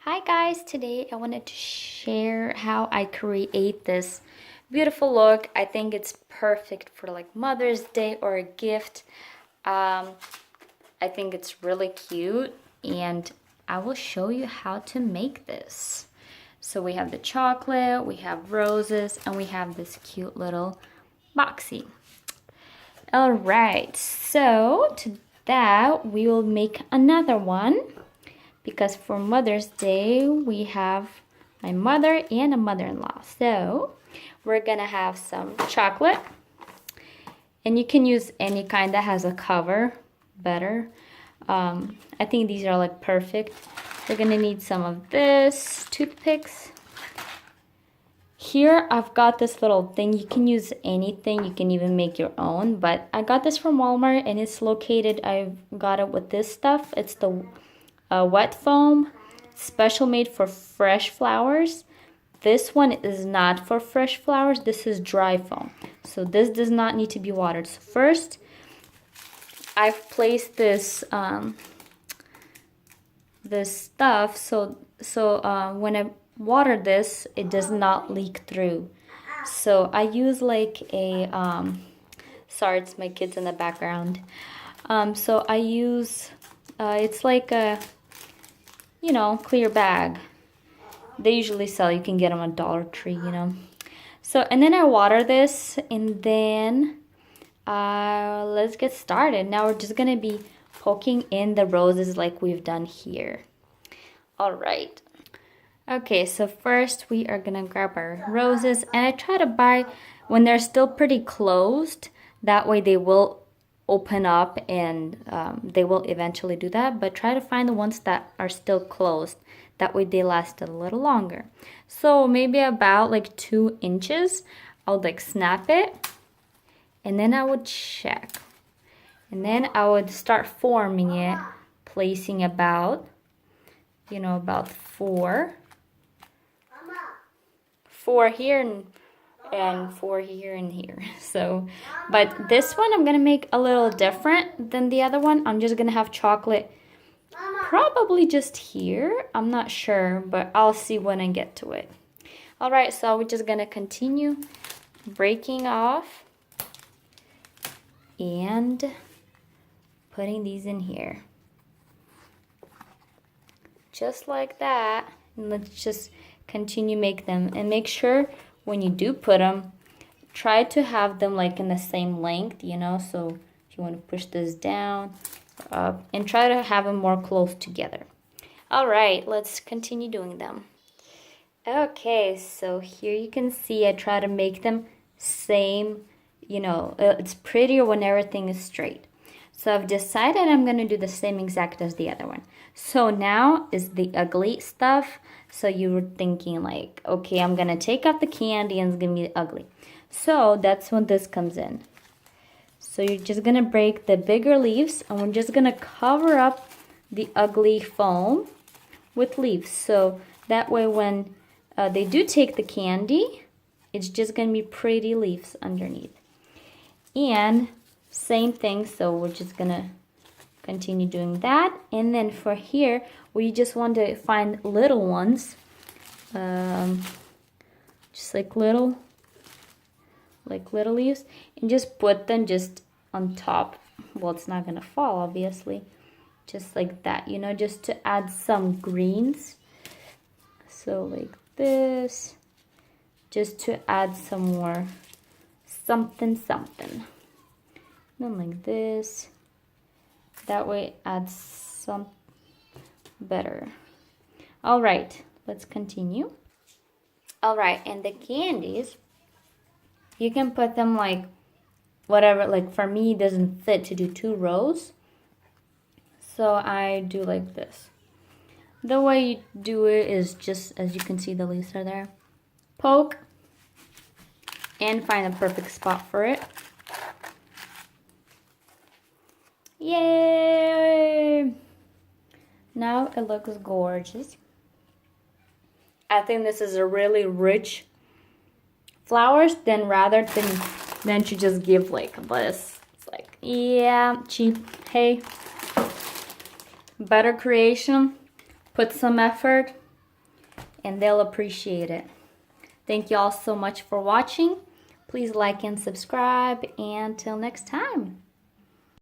Hi guys, today I wanted to share how I create this beautiful look. I think it's perfect for like Mother's Day or a gift. I think it's really cute and I will show you how to make this. So we have the chocolate, we have roses, and we have this cute little boxy. All right, so to that we will make another one. Because for Mother's Day, we have my mother and a mother-in-law. So we're gonna have some chocolate. And you can use any kind that has a cover, better. I think these are like perfect. We're gonna need some of this, toothpicks. Here I've got this little thing. You can use anything, you can even make your own. But I got this from Walmart and it's located, I've got it with this stuff. It's the wet foam, special made for fresh flowers. This one is not for fresh flowers, this is dry foam. So this does not need to be watered. So first, I've placed this this stuff so when I water this, it does not leak through. So I use like a, sorry, it's my kids in the background. So I use, it's like a, you know, clear bag. They usually sell, you can get them at Dollar Tree, you know. So, and then I water this, and then let's get started. Now we're just gonna be poking in the roses like we've done here. All right. Okay, so first we are gonna grab our roses, and I try to buy when they're still pretty closed. That way they will open up and they will eventually do that, but try to find the ones that are still closed. That way they last a little longer. So maybe about like 2 inches, I would like snap it, and then I would check. And then I would start forming it, placing about, you know, about four here and 4 here and here. So, but this one I'm gonna make a little different than the other one. I'm just gonna have chocolate probably just here. I'm not sure, but I'll see when I get to it. All right, so we're just gonna continue breaking off and putting these in here. Just like that. And let's just continue make them, and make sure when you do put them, try to have them like in the same length, you know. So if you want to push this down, up, and try to have them more close together. All right, let's continue doing them. Okay, so here you can see I try to make them same, you know, it's prettier when everything is straight. So I've decided I'm going to do the same exact as the other one. So now is the ugly stuff. So you were thinking like, okay, I'm going to take out the candy and it's going to be ugly. So that's when this comes in. So you're just going to break the bigger leaves, and we're just going to cover up the ugly foam with leaves. So that way when they do take the candy, it's just going to be pretty leaves underneath. And same thing, so we're just gonna continue doing that. And then for here, we just want to find little ones, just like little leaves, and just put them just on top. Well, it's not gonna fall, obviously, just like that, you know, just to add some greens. So like this, just to add some more something. Then like this, that way it adds some better. All right, let's continue. All right, and the candies, you can put them like whatever, like for me it doesn't fit to do 2 rows, so I do like this. The way you do it is just, as you can see, the leaves are there. Poke and find a perfect spot for it. Yay! Now it looks gorgeous. I think this is a really rich flowers, then rather than to just give like this. It's like, yeah, cheap. Hey, better creation, put some effort, and they'll appreciate it. Thank you all so much for watching. Please like and subscribe, and till next time.